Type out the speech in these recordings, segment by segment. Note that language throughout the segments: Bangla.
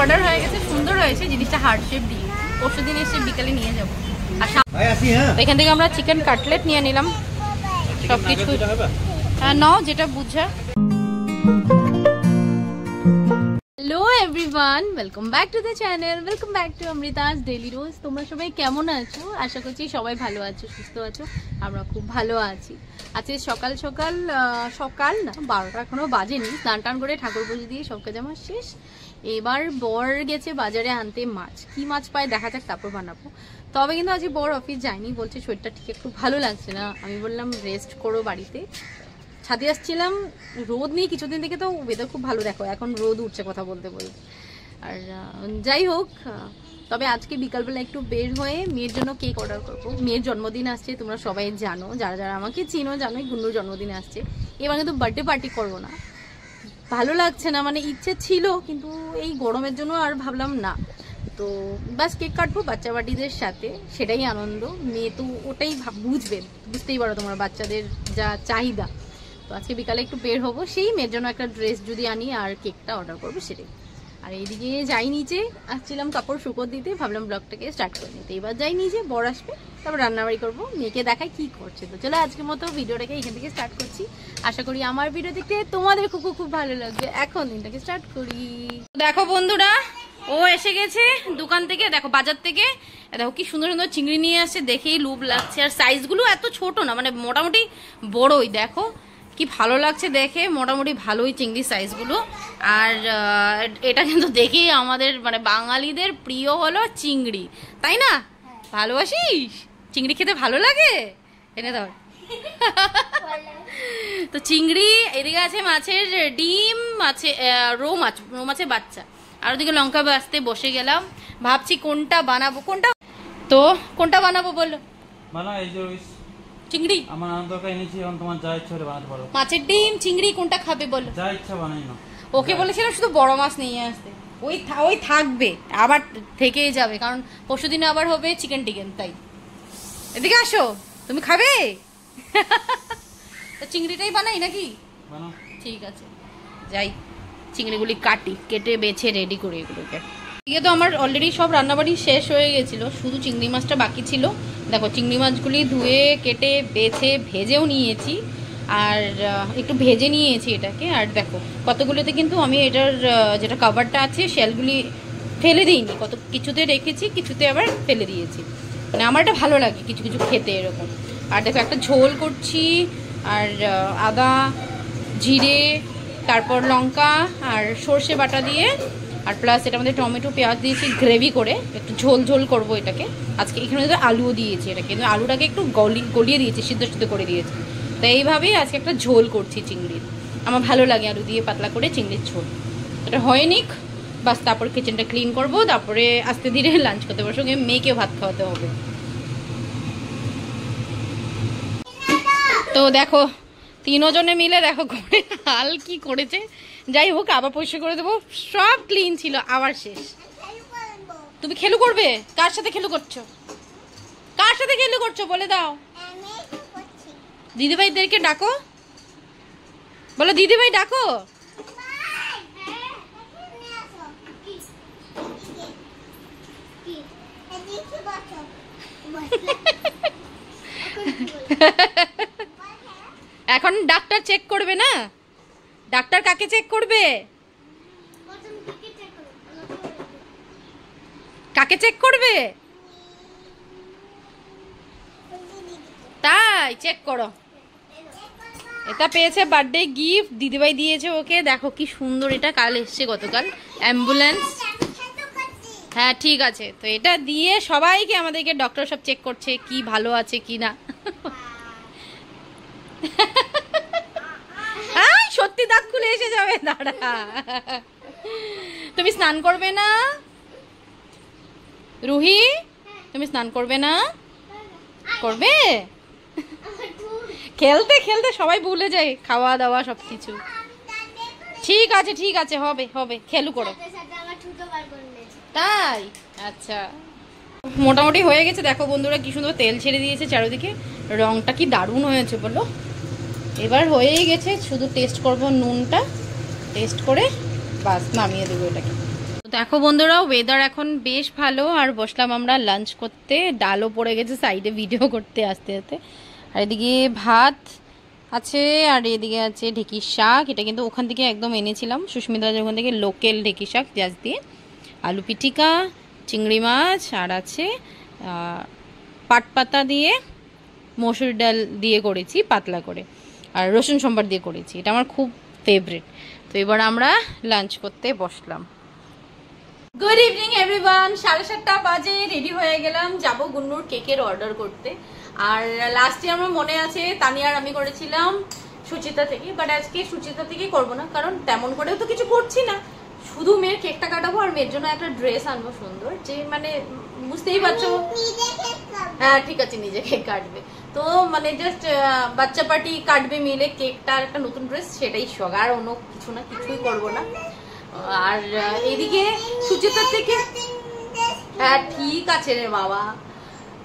অর্ডার হয়ে গেছে, সুন্দর হয়েছে জিনিসটা, হার্ট শেপ দিয়ে। পরশুদিন এসে বিকালে নিয়ে যাবো। আর এখান থেকে আমরা চিকেন কাটলেট নিয়ে নিলাম সবকিছু। হ্যাঁ নাও, যেটা বুঝা। Hello everyone, welcome back to the channel, welcome back to Amrita's daily রোজ। তোমরা সবাই কেমন আছো? আশা করছি সবাই ভালো আছো, সুস্থ আছো। আমরা খুব ভালো আছি। আজকে সকাল সকাল না 12টা এখনো বাজেনি, স্নান টান করে ঠাকুর পুজো দিয়ে সব কাজ আমার শেষ। এবার বর গেছে বাজারে আনতে মাছ, কি মাছ পায় দেখা যাক, তারপর বানাবো। তবে কিন্তু আজকে বর অফিস যায়নি, বলছে শরীরটা ঠিক একটু ভালো লাগছে না। আমি বললাম রেস্ট করো বাড়িতে। ছাদে আসছিলাম, রোদ নেই কিছুদিন থেকে, তো ওয়েদার খুব ভালো, দেখো এখন রোদ উঠছে কথা বলতে বলতে। আর যাই হোক, তবে আজকে বিকালবেলা একটু বের হয়ে মেয়ের জন্য কেক অর্ডার করবো। মেয়ের জন্মদিন আসছে, তোমরা সবাই জানো, যারা যারা আমাকে চিনো জানোই গুন্নুর জন্মদিন আসছে। এবার কিন্তু বার্থডে পার্টি করবো না, ভালো লাগছে না, মানে ইচ্ছে ছিল কিন্তু এই গরমের জন্য আর ভাবলাম না। তো বাস কেক কাটবো বাচ্চা বাটিদের সাথে, সেটাই আনন্দ। মেয়ে তো ওটাই বুঝবে, বুঝতেই পারো তোমরা বাচ্চাদের যা চাহিদা। তো আজকে বিকালে একটু বের হবো, সেই মেয়ের জন্য একটা ড্রেস যদি আনি আর কেকটা অর্ডার করবো সেটাই। আর এইদিকে যাই নিচে, আসছিলাম কাপড় শুকোতে দিতে, ভাবলাম ব্লগটাকে স্টার্ট করে নিতে। এবার যাই নিচে, বর আসবে, তারপর রান্নাবাড়ি করবো, মেয়েকে দেখাই কি করছে। তো চলো আজকের মতো ভিডিওটাকে এখান থেকে স্টার্ট করছি। আশা করি আমার ভিডিও দেখতে তোমাদের খুব খুব ভালো লাগবে। এখন দিনটাকে স্টার্ট করি। দেখো বন্ধুরা, ও এসে গেছে দোকান থেকে, দেখো বাজার থেকে। দেখো কি সুন্দর সুন্দর চিংড়ি নিয়ে আসছে, দেখেই লোভ লাগছে। আর সাইজগুলো এত ছোট না, মানে মোটামুটি বড়ই। দেখো কি ভালো লাগছে দেখে, মোটামুটি ভালোই চিংড়ি সাইজগুলো। আর এটা কিন্তু দেখেই আমাদের মানে বাঙালিদের প্রিয় হলো চিংড়ি, তাই না? ভালোবাসিস চিংড়ি খেতে? ভালো লাগে, এনে দাও। তো চিংড়ি, এদিকে আছে মাছের ডিম, আছে রৌ মাছের বাচ্চা। আর ওদিকে লঙ্কা বাছতে বসে গেলাম, ভাবছি কোনটা বানাবো। কোনটা বানাবো বলো? চিংড়ি আমার আনন্দকে এনেছি, এখন তোমার যা ইচ্ছা করে বানাতে পারো। মাছের ডিম, চিংড়ি কোনটা খাবে বলো? যা ইচ্ছা বানাই না। ওকে বলেছিলাম শুধু বড় মাছ নিয়ে আসতে, ওই থাকবে, আবার থেকেই যাবে, কারণ পরশুদিনে আবার হবে চিকেন টিকেন। তাই এদিকে আসো, তুমি খাবে? তো চিংড়িটাই বানাই নাকি? ঠিক আছে, যাই চিংড়িগুলি কেটে বেছে রেডি করে এগুলোকে। এদিকে তো আমার অলরেডি সব রান্নাবাড়ি শেষ হয়ে গেছিল, শুধু চিংড়ি মাছটা বাকি ছিল। দেখো চিংড়ি মাছগুলি ধুয়ে কেটে বেছে ভেজেও নিয়েছি, আর একটু ভেজে নিয়েছি এটাকে। আর দেখো কতগুলোতে কিন্তু আমি এটার যেটা কভারটা আছে শেলগুলি ফেলে দিইনি, কত কিছুতে রেখেছি, কিছুতে আবার ফেলে দিয়েছি। মানে আমার এটা ভালো লাগে কিছু কিছু খেতে এরকম। আর দেখো একটা ঝোল করছি, আর আদা জিরে তারপর লঙ্কা আর সর্ষে বাটা দিয়ে, আর প্লাস এটা আমাদের টমেটো পেঁয়াজ দিয়েছি গ্রেভি করে, একটু ঝোল ঝোল করবো এটাকে আজকে। এখানে তো আলুও দিয়েছি, এটা কিন্তু আলুটাকে একটু গলিয়ে দিয়েছি, সিদ্ধ করে দিয়েছি। তো এইভাবেই আজকে একটা ঝোল করছি চিংড়ির। আমার ভালো লাগে আলু দিয়ে পাতলা করে চিংড়ির ঝোল। এটা হয়নি বাস, তারপর কিচেনটা ক্লিন করবো, তারপরে আস্তে ধীরে লাঞ্চ করতে পারবো, সঙ্গে মেয়েকেও ভাত খাওয়াতে হবে। তো দেখো তিনজনে মিলে দেখো ঘরে হাল কি করেছে। যাই হোক আবার পরিষ্কার করে দেবো, সব ক্লিন ছিল, আবার শেষ। তুমি খেলু করবে? কার সাথে খেলু করছো? কার সাথে খেলু করছো বলে দাও। দিদিভাইদেরকে ডাকো, বলো দিদিভাই ডাকো। এখন ডাক্তার চেক করবে না? ডাক্তার কাকে চেক করবে? কাকে চেক করবে? তাই চেক করো। এটা পেয়েছে বার্থডে গিফট, দিদিভাই দিয়েছে ওকে। দেখো কি সুন্দর, এটা কাল এসছে, গতকাল অ্যাম্বুলেন্স। হ্যাঁ ঠিক আছে, তো এটা দিয়ে সবাইকে আমাদেরকে ডক্টর সব চেক করছে কি ভালো আছে কি না। সত্যি দাঁত খুলে এসে যাবে, দাঁড়া। তুমি স্নান করবে না রুহি? তুমি স্নান করবে না? করবে? খেলতে খেলতে সবাই ভুলে যায় খাওয়া দাওয়া সবকিছু। ঠিক আছে ঠিক আছে, হবে হবে, খেলু করো। তাই আচ্ছা, মোটামুটি হয়ে গেছে। দেখো বন্ধুরা কি সুন্দর তেল ছেড়ে দিয়েছে চারিদিকে, রংটা কি দারুণ হয়েছে বলো। এবার হয়েই গেছে, শুধু টেস্ট করব নুনটা, টেস্ট করে বাস নামিয়ে দেবো এটাকে। দেখো বন্ধুরা, ওয়েদার এখন বেশ ভালো, আর বসলাম আমরা লাঞ্চ করতে। ডালও পড়ে গেছে সাইডে ভিডিও করতে আস্তে আস্তে। আর এদিকে ভাত আছে, আর এদিকে আছে ঢেঁকির শাক। এটা কিন্তু ওখান থেকে একদম এনেছিলাম, সুস্মিতা ওখান থেকে, লোকাল ঢেঁকি শাক পেঁয়াজ দিয়ে, আলু পিটিকা, চিংড়ি মাছ, আর আছে পাট পাতা দিয়ে মসুর ডাল দিয়ে করেছি পাতলা করে, আর রসুন সম্বার দিয়ে করেছি। এটা আমার খুব ফেভারিট। তো এবার আমরা লাঞ্চ করতে বসলাম। গুড ইভিনিং এভরিওয়ান, 7:30 বাজে, রেডি হয়ে গেলাম, যাব গুন্নুর কেকের অর্ডার করতে। আর লাস্টে আমার মনে আছে তানিয়ার আমি করেছিলাম সুচিতা থেকে, বাট আজকে সুচিতা থেকে করব না, কারণ তেমন করেও তো কিছু করছি না, শুধু মেয়ের কেকটা কাটাবো আর মেয়ের জন্য একটা ড্রেস আনবো সুন্দর, যে মানে বুঝতেই পারছো। হ্যাঁ ঠিক আছে, নিজে কেক কাটবে তো মানে জাস্ট বাচ্চা পার্টি কাটবে মিলে কেকটা, আর একটা নতুন ড্রেস, সেটাই শখ, আর অন্য কিছু না, কিছুই করবো না। আর এদিকে সুচিতার থেকে, হ্যাঁ ঠিক আছে রে বাবা,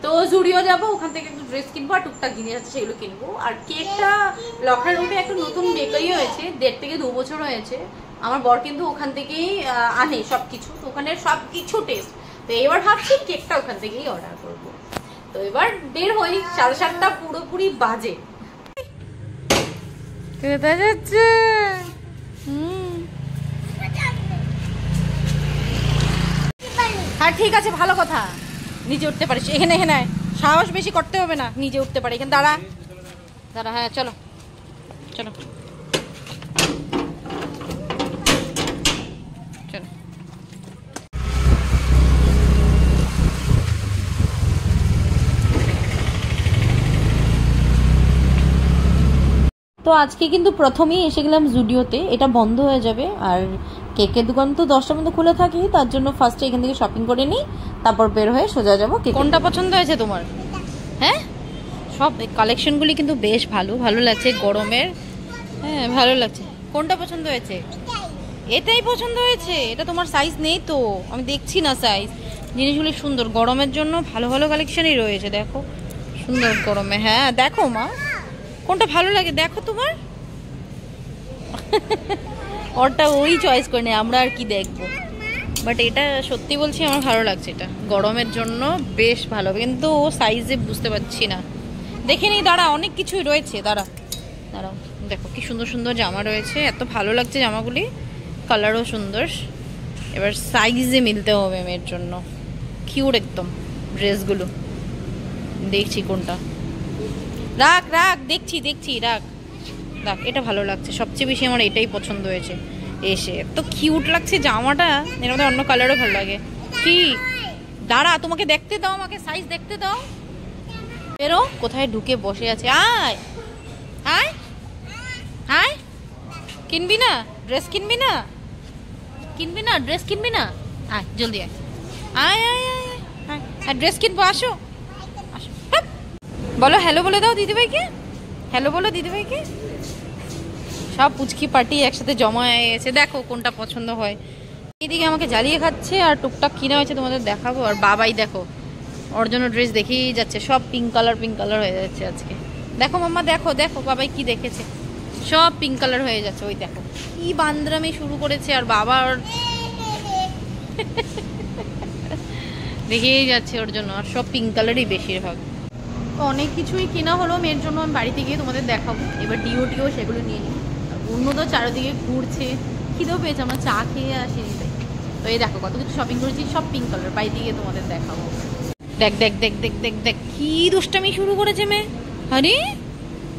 তো জুডিও যাবো, ওখান থেকে একটু ড্রেস কিনবো, আর টুকটাক জিনিস আছে সেগুলো কিনবো। আর কেকটা লকডাউন রুটে একটা নতুন বেকারি হয়েছে, 1.5 থেকে 2 বছর হয়েছে। আমার বর কিন্তু ওখান থেকেই আনে সবকিছু, তো ওখানে সবকিছু টেস্ট। তো এবার ভাবছি কেকটা ওখান থেকেই অর্ডার করব। তো এবার বের হই, 7:30 পুরোপুরি বাজে। কোথায় যাচ্ছে? হ্যাঁ ঠিক আছে, ভালো কথা, নিজে উঠতে পারিস। এখানে এখানে সাহস বেশি করতে হবে না, নিজে উঠতে পারে। এখানে দাঁড়া দাঁড়া, হ্যাঁ চলো চলো চলো। তো আজকে কিন্তু প্রথমেই এসে গেলাম জুডিওতে, এটা বন্ধ হয়ে যাবে, আর কেকের দোকান তো 10টার মধ্যে খুলে থাকে, তার জন্য ফার্স্টে এখান থেকে শপিং করে নিই, তারপর বের হয়ে সোজা যাবো। কোনটা পছন্দ হয়েছে তোমার? হ্যাঁ সব কালেকশনগুলি কিন্তু বেশ ভালো ভালো লাগছে গরমের। হ্যাঁ ভালো লাগছে। কোনটা পছন্দ হয়েছে? এটাই পছন্দ হয়েছে? এটা তোমার সাইজ নেই তো, আমি দেখছি না সাইজ। জিনিসগুলি সুন্দর, গরমের জন্য ভালো ভালো কালেকশনই রয়েছে, দেখো সুন্দর গরমে। হ্যাঁ দেখো মা, কোনটা ভালো লাগে দেখো তোমার। ওরটা ওই চয়েস করে নেই, আমরা আর কি দেখবো। বাট এটা সত্যি বলছি আমার ভালো লাগছে, এটা গরমের জন্য বেশ ভালো, কিন্তু সাইজে বুঝতে পারছি না, দেখে নিই। দাঁড়া, অনেক কিছুই রয়েছে, দাঁড়া দাঁড়াও। দেখো কি সুন্দর সুন্দর জামা রয়েছে, এত ভালো লাগছে জামাগুলি, কালারও সুন্দর। এবার সাইজে মিলতে হবে মেয়ের জন্য, কিউট একদম ড্রেসগুলো। দেখছি কোনটা, রাখ রাখ, দেখছি দেখছি, রাখ রাখ। এটা ভালো লাগছে সবচেয়ে বেশি, আমার এটাই পছন্দ হয়েছে। এসে এত কিউট লাগছে জামাটা, এর মধ্যে অন্য কালারও ভালো লাগে। কি দাঁড়া, তোমাকে দেখতে দাও, আমাকে সাইজ দেখতে দাও। বেরো, কোথায় ঢুকে বসে আছে। আয় আয় আয়, কিনবি না ড্রেস? কিনবি না? কিনবি না ড্রেস? কিনবি না? আয় জলদি আয়, আয় আয় আয় আয়, ড্রেস কিনবো, আসো আসো। বলো হ্যালো বলে দাও দিদিভাইকে, হ্যালো বলো দিদিভাইকে। সব পুচকি পার্টি একসাথে জমা হয়ে গেছে, দেখো কোনটা পছন্দ হয়। এদিকে আমাকে জ্বালিয়ে খাচ্ছে, আর টুকটাক কিনা হয়েছে তোমাদের দেখাবো। আর বাবাই দেখো ওর জন্য ড্রেস দেখেই যাচ্ছে, সব পিঙ্ক কালার হয়ে যাচ্ছে আজকে। দেখো মাম্মা, দেখো দেখো বাবাই কি দেখেছে, সব পিঙ্ক কালার হয়ে যাচ্ছে। ওই দেখো কি বান্দরামি শুরু করেছে, আর বাবা ওর দেখেই যাচ্ছে ওর জন্য, আর সব পিঙ্ক কালারই বেশিরভাগ। অনেক কিছুই কেনা হলো মেয়ের জন্য, আমি বাড়িতে গিয়ে তোমাদের দেখাবো। এবার ডিও সেগুলো নিয়ে নিই। অন্য তো চারিদিকে ঘুরছে, খিদেও পেয়েছে, আমরা চা খেয়ে আসিনি তাই। তো এই দেখো কত কিছু শপিং করেছি, সব পিঙ্ক কালার, বাড়িতে গিয়ে তোমাদের দেখাবো। দেখ দেখ দেখ দেখ দেখ দেখ কি দুষ্টামি শুরু করেছে মেয়ে। আরে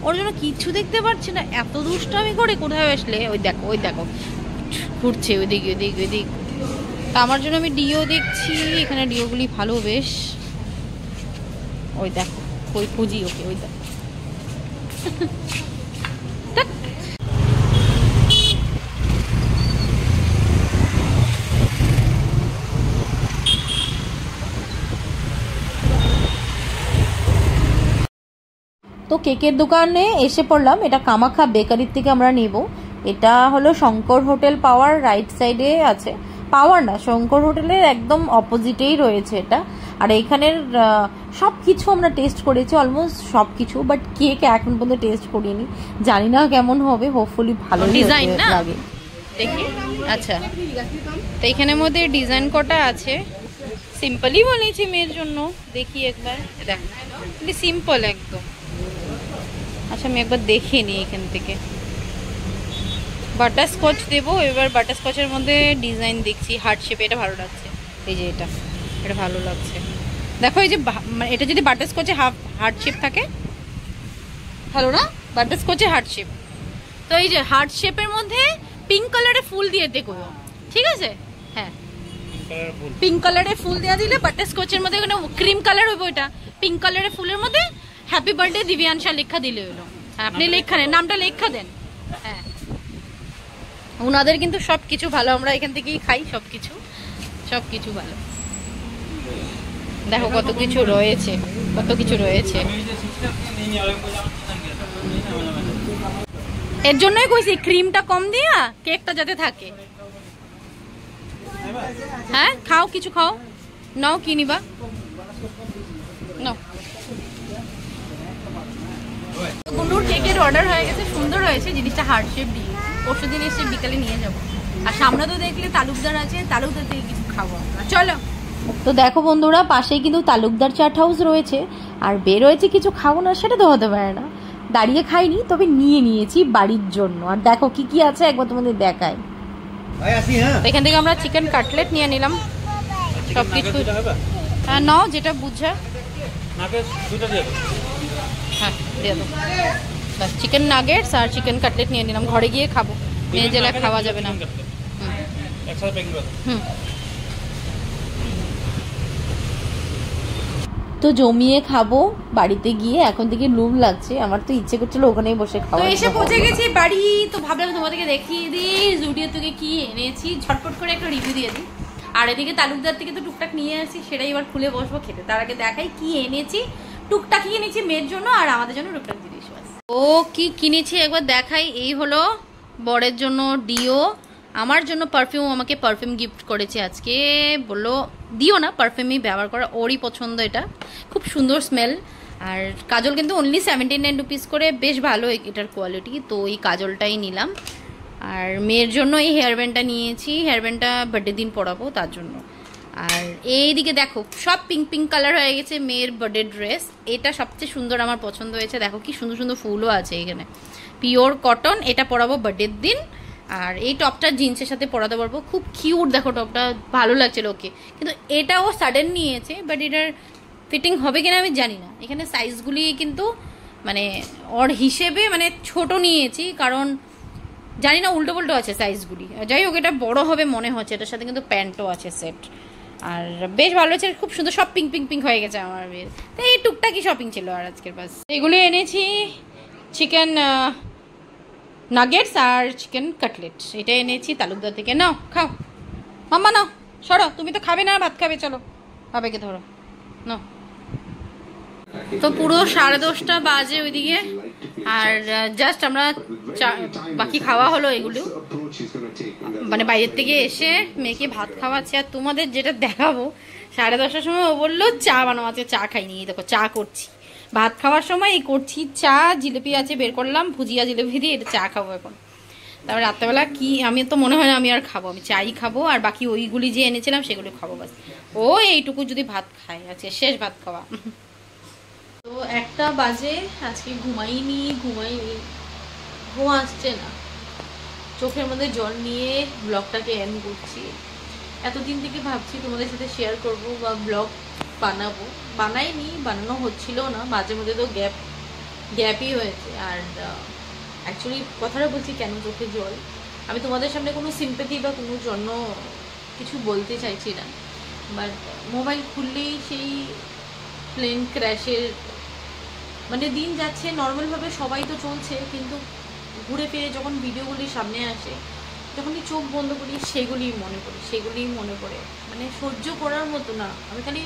ওর জন্য কিচ্ছু দেখতে পাচ্ছি না, এত দুষ্টামি করে। কোথায় আসলে? ওই দেখো ঘুরছে ওইদিকে ওইদিক ওইদিক। তা আমার জন্য আমি ডিও দেখছি, এখানে ডিওগুলি ভালো বেশ। ওই দেখো ওই খুঁজি ওকে, ওই দেখো। তো কেকের দোকানে এসে পড়লাম, এটা কামাখ্যা বেকারির থেকে আমরা নেব। এটা হলো শঙ্কর হোটেল পাওয়ার রাইট সাইডে আছে, পাওয়ার না শঙ্কর হোটেলের একদম অপোজিটেই রয়েছে এটা। আর এইখানের সব কিছু আমরা টেস্ট করেছি, অলমোস্ট সব কিছু, বাট কেক এখন পর্যন্ত টেস্ট করিনি, জানি না কেমন হবে, হোপফুলি ভালো লাগে। দেখি। আচ্ছা, তো এখানের মধ্যে ডিজাইন কটা আছে, সিম্পলই বলেছি মেয়ের জন্য। দেখি একবার, দেখ সিম্পল একদম। আচ্ছা আমি একবার দেখে নিই এখান থেকে। বাটারস্কচ দেবো এবার। বাটারস্কচের মধ্যে ডিজাইন দেখছি হার্ট শেপে, এটা ভালো লাগছে। এই যে এটা ভালো লাগছে। দেখো এই যে মানে এটা যদি বাটারস্কচে হার্ট শেপ থাকে ভালো না? বাটারস্কচে হার্ট শেপ, তো এই যে হার্ট শেপের মধ্যে পিঙ্ক কালারের ফুল দিয়ে দেখো, ঠিক আছে? হ্যাঁ, পিঙ্ক কালারের ফুল দেওয়া দিলে বাটারস্কচের মধ্যে ক্রিম কালার হইব, এটা পিঙ্ক কালারের ফুলের মধ্যে হ্যাপি বার্থডে দিব্যাংশা লেখা দিলে হলো। আপনি লেখা নেন, নামটা লেখা দেন। হ্যাঁ, ওনাদের কিন্তু সবকিছু ভালো, আমরা এখান থেকেই খাই, সবকিছু ভালো। দেখো কত কিছু রয়েছে, কত কিছু রয়েছে। এর জন্যই কইছি ক্রিমটা কম দিয়া কেকটা যাতে থাকে। হ্যাঁ খাও, কিছু খাও, নাও কি নিবা নাও। গুন্ডুর কেকের অর্ডার হয়ে গেছে, সুন্দর হয়েছে, জিনিসটা হার্ট শেপ দিয়ে। পরশু দিন এসে বিকালে নিয়ে যাবো। আর সামনে তো দেখলে তালুকদার আছে, তালুকদার থেকে কিছু খাবো আমরা, চলো। তো দেখো বন্ধুরা, পাশেই কিন্তু তালুকদার চাট হাউস রয়েছে, আর বের হয়েছে কিছু খাবো না সেটা তো হতে পারে না। দাঁড়িয়ে খাইনি, তবে নিয়ে নিয়েছি বাড়ির জন্য। আর দেখো কি কি আছে একবার তোমাদের দেখাই। এখান থেকে আমরা চিকেন কাটলেট নিয়ে নিলাম, সবকিছু। হ্যাঁ নাও, যেটা বুঝা। হ্যাঁ দিয়ে দাও। চিকেন নাগেটস আর চিকেন কাটলেট নিয়ে নিলাম, ঘরে গিয়ে খাবো, মেয়ে জেলা খাওয়া যাবে না। হুম, তো জমিয়ে খাবো বাড়িতে গিয়ে। এখন থেকে লুম লাগছে, আমার তো ইচ্ছে করছিল ওখানেই বসে খাওয়া। তো এসে পৌঁছে গেছি বাড়ি, তো ভাবলাম তোমাদেরকে দেখিয়ে দিই জুডিও থেকে কি এনেছি, ঝটপট করে একটা রিভিউ দিয়ে দিই। আর এদিকে তালুকদার থেকে তো টুকটাক নিয়ে আসি, সেটাই এবার খুলে বসবো খেতে। তার আগে দেখাই কি এনেছি। টুকটাক এনেছি মেয়ের জন্য আর আমাদের জন্য টুকটাক জিনিস। ও কি কিনেছি একবার দেখাই। এই হলো বরের জন্য ডিও, আমার জন্য পারফিউম। আমাকে পারফিউম গিফট করেছে আজকে, বললো দিও না, পারফিউমই ব্যবহার করা, ওরই পছন্দ, এটা খুব সুন্দর স্মেল। আর কাজল কিন্তু অনলি 79 রুপিস করে, বেশ ভালো এটার কোয়ালিটি। তো এই কাজলটাই নিলাম। আর মেয়ের জন্য এই হেয়ার ব্যান্ডটা নিয়েছি, হেয়ার ব্যান্ডটা বার্থডে দিন পরাবো তার জন্য। আর এইদিকে দেখো সব পিঙ্ক পিঙ্ক কালার হয়ে গেছে মেয়ের বার্থডে ড্রেস। এটা সবচেয়ে সুন্দর, আমার পছন্দ হয়েছে। দেখো কি সুন্দর সুন্দর ফুলও আছে এখানে, পিওর কটন। এটা পরাবো বার্থডের দিন। আর এই টপটা জিন্সের সাথে পরাতে পারবো, খুব কিউট। দেখো টপটা ভালো লাগছিল ওকে, কিন্তু এটাও সাডেন নিয়েছে, বাট এটার ফিটিং হবে কিনা আমি জানি না। এখানে সাইজগুলি কিন্তু মানে ওর হিসেবে মানে ছোট নিয়েছি, কারণ জানি না উল্টো পাল্টো আছে সাইজগুলি। যাই হোক, এটা বড় হবে মনে হচ্ছে। এটার সাথে কিন্তু প্যান্টও আছে সেট। আর বেশ ভালো হয়েছে, খুব সুন্দর। সব পিঙ্ক পিঙ্ক পিঙ্ক হয়ে গেছে আমার বিয়ের। তো এই টুকটাকি শপিং ছিল আর আজকের। বাস এগুলো এনেছি, চিকেন নাগেটস আর চিকেন কাটলেট, এটা এনেছি তালুকদার থেকে। নাও খাও মাম্মা, নাও সরো, তুমি তো খাবে না, ভাত খাবে, চলো বাবাকে ধরো নাও। তো পুরো 10:30 বাজে ওইদিকে। আর জাস্ট আমরা বাকি খাওয়া হলো এগুলো, মানে বাইরের থেকে এসে মেয়েকে ভাত খাওয়াচ্ছে। আর তোমাদের যেটা দেখাবো, 10:30টার সময় ও বললো চা বানাও, আছে চা খাইনি। দেখো চা করছি, ভাত খাওয়ার সময় এই করছি চা। জিলিপি আছে বের করলাম, ভুজিয়া জিলিপি দিয়ে এটা চা খাবো এখন। তারপর রাত্রেবেলা কি, আমি তো মনে হয় না আমি আর খাবো, আমি চাই খাবো। আর বাকি ওইগুলি যে এনেছিলাম সেগুলো খাবো, বাস। ও এইটুকু যদি ভাত খায়, আজকে শেষ ভাত খাওয়া। তো 1টা বাজে, আজকে ঘুমাইনি, ঘুম আসছে না, চোখের মধ্যে জল নিয়ে ব্লগটাকে এন্ড করছি। এতদিন থেকে ভাবছি তোমাদের সাথে শেয়ার করব বা ব্লগ বানাবো, বানাইনি, বানানো হচ্ছিল না, মাঝে মধ্যে তো গ্যাপই হয়েছে। আর অ্যাকচুয়ালি কথাটা বলছি কেন চোখে জল, আমি তোমাদের সামনে কোনো সিম্প্যাথি বা কোনো জন্য কিছু বলতে চাইছি না, বাট মোবাইল খুললেই সেই প্লেন ক্র্যাশের মানে দিন যাচ্ছে। নর্মালভাবে সবাই তো চলছে, কিন্তু ঘুরে ফিরে যখন ভিডিওগুলি সামনে আসে, যখনই চোখ বন্ধ করি সেগুলিই মনে পড়ে। মানে সহ্য করার মতো না। আমি খালি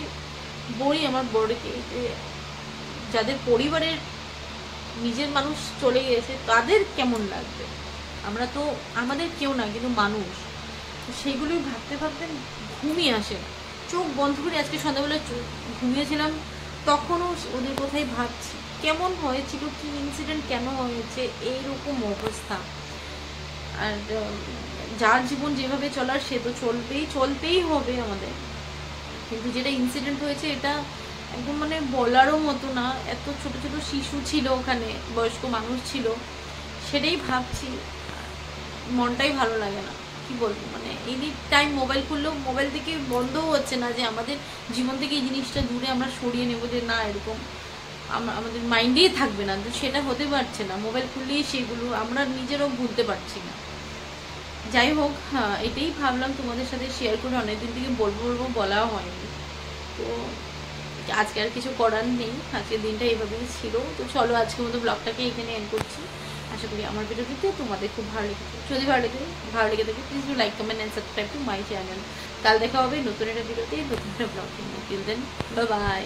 বলি আমার বড়কে যে যাদের পরিবারের নিজের মানুষ চলে গিয়েছে তাদের কেমন লাগবে। আমরা তো আমাদের কেউ না, কিন্তু মানুষ। সেইগুলি ভাবতে ভাবতে ঘুমিয়ে আসে, চোখ বন্ধ করে। আজকে সন্ধ্যাবেলা ঘুমিয়েছিলাম, তখনও ওদের কথাই ভাবছি, কেমন হয়েছিল, কি ইনসিডেন্ট কেন হয়েছে, এইরকম অবস্থা। আর যার জীবন যেভাবে চলার সে তো চলতেই হবে আমাদের। কিন্তু যেটা ইনসিডেন্ট হয়েছে এটা একদম মানে বলারও মতো না। এত ছোট ছোট শিশু ছিল ওখানে, বয়স্ক মানুষ ছিল, সেটাই ভাবছি, মনটাই ভালো লাগে না। কি বলবো, মানে এনি টাইম মোবাইল খুললেও মোবাইল থেকে বন্ধও হচ্ছে না যে আমাদের জীবন থেকে এই জিনিসটা দূরে আমরা সরিয়ে নেবো, যে না এরকম আমাদের মাইন্ডেই থাকবে না, সেটা হতে পারছে না। মোবাইল খুললেই সেগুলো আমরা নিজেরাও ভুলতে পারছি না। যাই হোক, হ্যাঁ এটাই ভাবলাম তোমাদের সাথে শেয়ার করে, অনেকদিন থেকে বলবো বলাও হয়নি। তো আজকে আর কিছু করার নেই, আজকের দিনটা এইভাবেই ছিল। তো চলো আজকের মতো ব্লগটাকে এখানে এন্ড করছি। আশা করি আমার ভিডিওটিতে তোমাদের খুব ভালো লেগেছে। যদি ভালো লেগে থাকে please do like, comment and subscribe to my channel. কাল দেখা হবে নতুন একটা ভিডিওতে, নতুন একটা ব্লগ নিয়ে। Till then bye by.